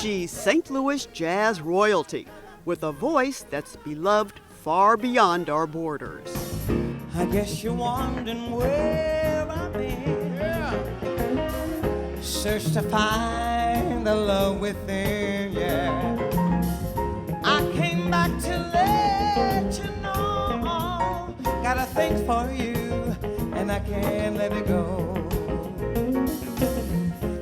She's St. Louis jazz royalty with a voice that's beloved far beyond our borders. I guess you're wondering where I've been. Yeah. Search to find the love within, yeah. I came back to let you know. Got a thing for you, and I can't let it go.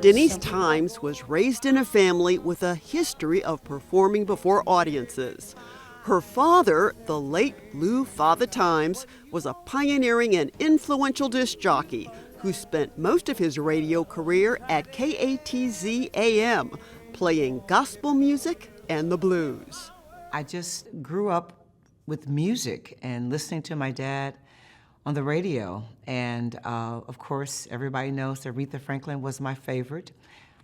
Denise Times was raised in a family with a history of performing before audiences. Her father, the late Lou Father Times, was a pioneering and influential disc jockey who spent most of his radio career at KATZ AM, playing gospel music and the blues. I just grew up with music and listening to my dad on the radio. And of course, everybody knows Aretha Franklin was my favorite.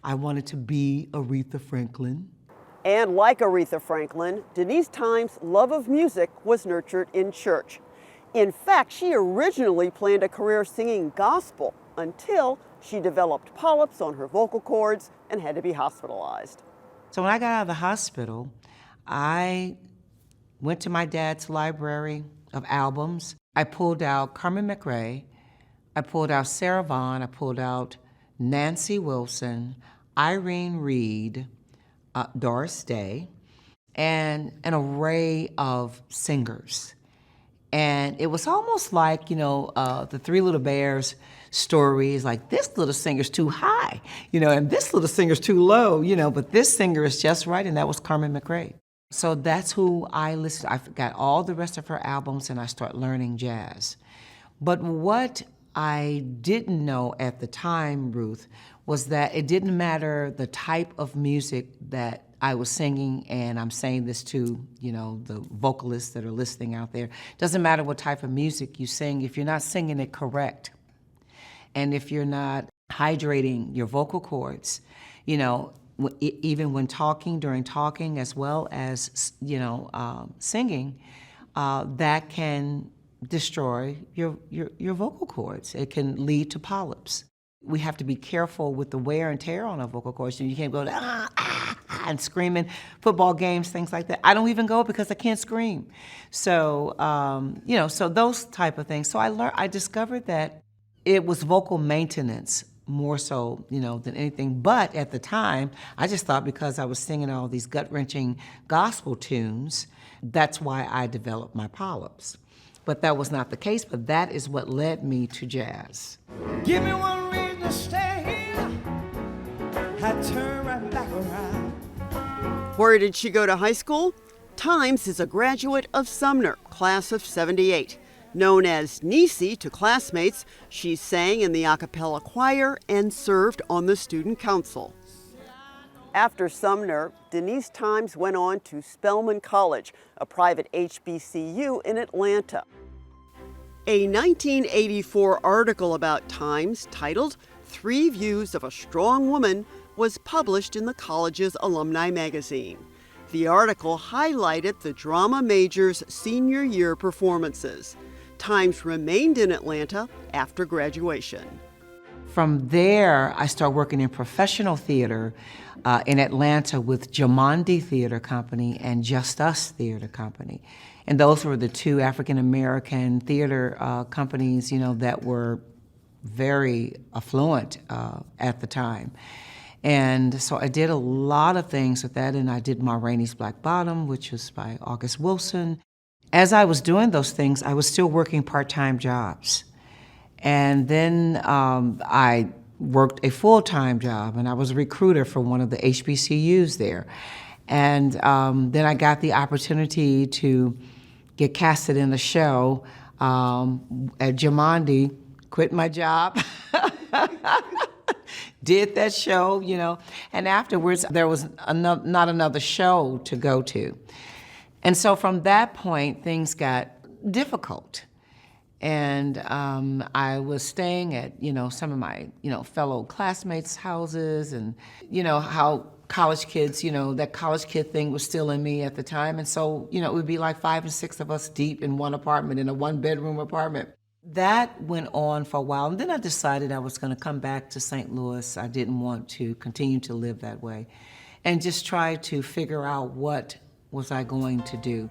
I wanted to be Aretha Franklin. And like Aretha Franklin, Denise Times' love of music was nurtured in church. In fact, she originally planned a career singing gospel until she developed polyps on her vocal cords and had to be hospitalized. So when I got out of the hospital, I went to my dad's library of albums. I pulled out Carmen McRae, I pulled out Sarah Vaughan, I pulled out Nancy Wilson, Irene Reed, Doris Day, and an array of singers. And it was almost like, the Three Little Bears stories, like this little singer's too high, and this little singer's too low, but this singer is just right, and that was Carmen McRae. So that's who I listened to. I got all the rest of her albums and I started learning jazz. But what I didn't know at the time, Ruth, was that it didn't matter the type of music that I was singing, and I'm saying this to, the vocalists that are listening out there. It doesn't matter what type of music you sing, if you're not singing it correct, and if you're not hydrating your vocal cords, even when talking, during talking, as well as, singing, that can destroy your vocal cords. It can lead to polyps. We have to be careful with the wear and tear on our vocal cords. You can't go and screaming, football games, things like that. I don't even go because I can't scream. So, so those type of things. So I discovered that it was vocal maintenance more so, than anything. But at the time, I just thought because I was singing all these gut-wrenching gospel tunes, that's why I developed my polyps. But that was not the case, but that is what led me to jazz. Give me one reason to stay here. I turn right back around. Where did she go to high school? Times is a graduate of Sumner, class of '78. Known as Niecy to classmates, she sang in the a cappella choir and served on the student council. After Sumner, Denise Times went on to Spelman College, a private HBCU in Atlanta. A 1984 article about Times titled "3 Views of a Strong Woman" was published in the college's alumni magazine. The article highlighted the drama major's senior year performances. Times remained in Atlanta after graduation. From there, I started working in professional theater in Atlanta with Jamandi Theater Company and Just Us Theater Company. And those were the two African-American theater companies, that were very affluent at the time. And so I did a lot of things with that, and I did Ma Rainey's Black Bottom, which was by August Wilson. As I was doing those things, I was still working part-time jobs. And then I worked a full-time job, and I was a recruiter for one of the HBCUs there. And then I got the opportunity to get casted in a show at Jamandi, quit my job, did that show, and afterwards there was not another show to go to. And so from that point, things got difficult. And I was staying at, some of my, fellow classmates' houses, and, how college kids, that college kid thing was still in me at the time. And so, it would be like 5 and 6 of us deep in one apartment, in a 1-bedroom apartment. That went on for a while. And then I decided I was going to come back to St. Louis. I didn't want to continue to live that way. and just try to figure out what was I going to do.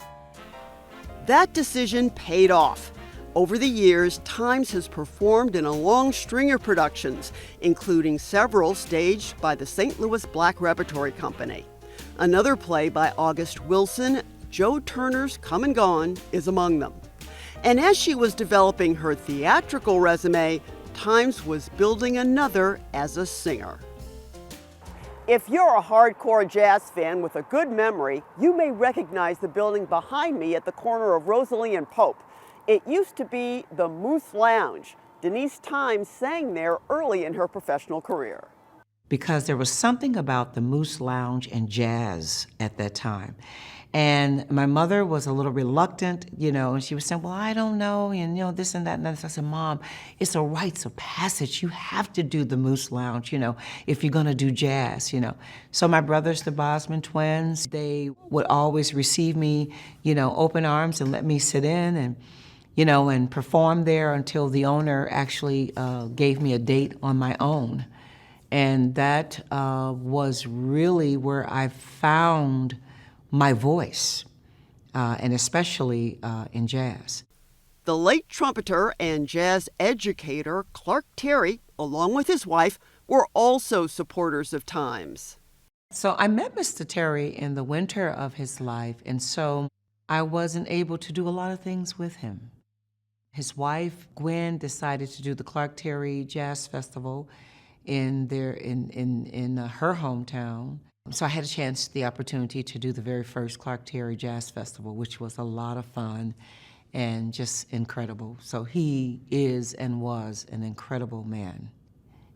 That decision paid off. Over the years, Times has performed in a long string of productions, including several staged by the St. Louis Black Repertory Company. Another play by August Wilson, Joe Turner's Come and Gone, is among them. And as she was developing her theatrical resume, Times was building another as a singer. If you're a hardcore jazz fan with a good memory, you may recognize the building behind me at the corner of Rosalie and Pope. It used to be the Moose Lounge. Denise Times sang there early in her professional career. Because there was something about the Moose Lounge and jazz at that time. And my mother was a little reluctant, and she was saying, well, I don't know, and this and that and that. So I said, Mom, it's a rites of passage. You have to do the Moose Lounge, if you're gonna do jazz, So my brothers, the Bosman twins, they would always receive me, open arms and let me sit in and perform there until the owner actually gave me a date on my own. And that was really where I found my voice, and especially in jazz. The late trumpeter and jazz educator Clark Terry, along with his wife, were also supporters of Times. So I met Mr. Terry in the winter of his life, and so I wasn't able to do a lot of things with him. His wife, Gwen, decided to do the Clark Terry Jazz Festival in her hometown. So I had the opportunity to do the very first Clark Terry Jazz Festival, which was a lot of fun and just incredible. So he is and was an incredible man,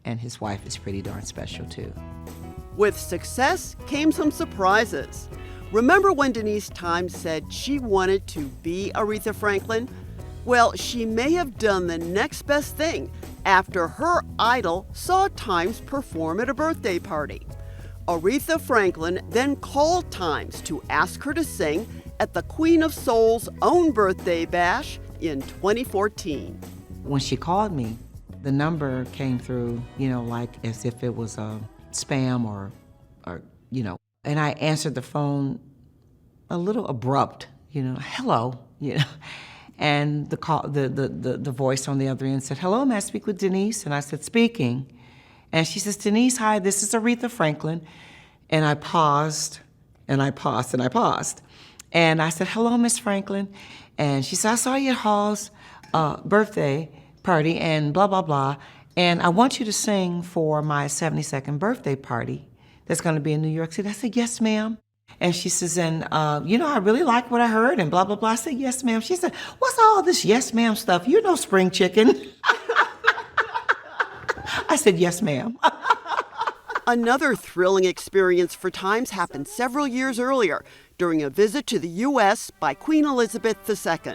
and his wife is pretty darn special too. With success came some surprises. Remember when Denise Times said she wanted to be Aretha Franklin? Well, she may have done the next best thing after her idol saw Times perform at a birthday party. Aretha Franklin then called Times to ask her to sing at the Queen of Soul's own birthday bash in 2014. When she called me, the number came through, like as if it was a spam or and I answered the phone a little abrupt, hello, and the voice on the other end said, hello, may I speak with Denise? And I said, speaking. And she says, Denise, hi, this is Aretha Franklin. And I paused, and I paused, and I paused. And I said, hello, Miss Franklin. And she said, I saw you at Hall's birthday party and blah, blah, blah. And I want you to sing for my 72nd birthday party that's going to be in New York City. I said, yes, ma'am. And she says, and, I really like what I heard and blah, blah, blah. I said, yes, ma'am. She said, what's all this yes, ma'am stuff? You know spring chicken. I said, yes, ma'am. Another thrilling experience for Times happened several years earlier during a visit to the U.S. by Queen Elizabeth II.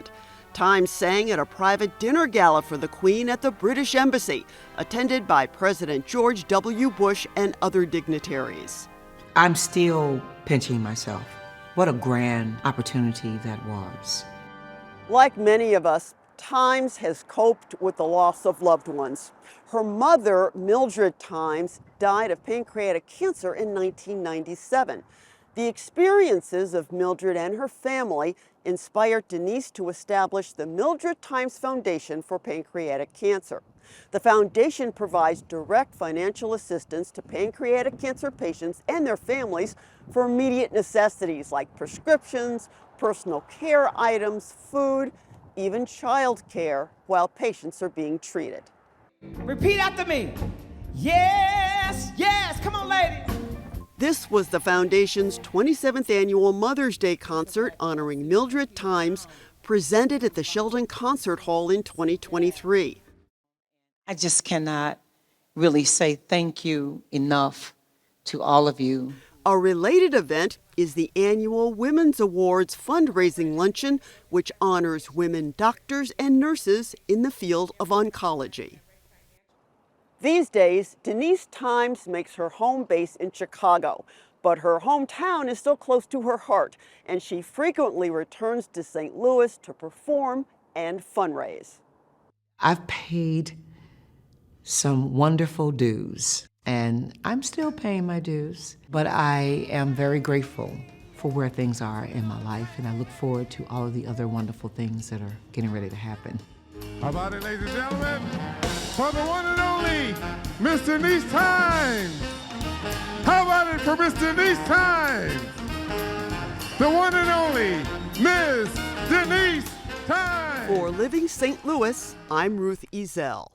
Times sang at a private dinner gala for the Queen at the British Embassy, attended by President George W. Bush and other dignitaries. I'm still pinching myself. What a grand opportunity that was. Like many of us, Times has coped with the loss of loved ones. Her mother, Mildred Times, died of pancreatic cancer in 1997. The experiences of Mildred and her family inspired Denise to establish the Mildred Times Foundation for Pancreatic Cancer. The foundation provides direct financial assistance to pancreatic cancer patients and their families for immediate necessities like prescriptions, personal care items, food, even child care while patients are being treated. Repeat after me. Yes, yes, come on, ladies. This was the Foundation's 27th annual Mother's Day concert honoring Mildred Times, presented at the Sheldon Concert Hall in 2023. I just cannot really say thank you enough to all of you. A related event is the annual Women's Awards fundraising luncheon, which honors women doctors and nurses in the field of oncology. These days, Denise Times makes her home base in Chicago, but her hometown is still close to her heart, and she frequently returns to St. Louis to perform and fundraise. I've paid some wonderful dues. And I'm still paying my dues, but I am very grateful for where things are in my life, and I look forward to all of the other wonderful things that are getting ready to happen. How about it, ladies and gentlemen, for the one and only Miss Denise Times. How about it for Miss Denise Times? The one and only Miss Denise Times. For Living St. Louis, I'm Ruth Ezel.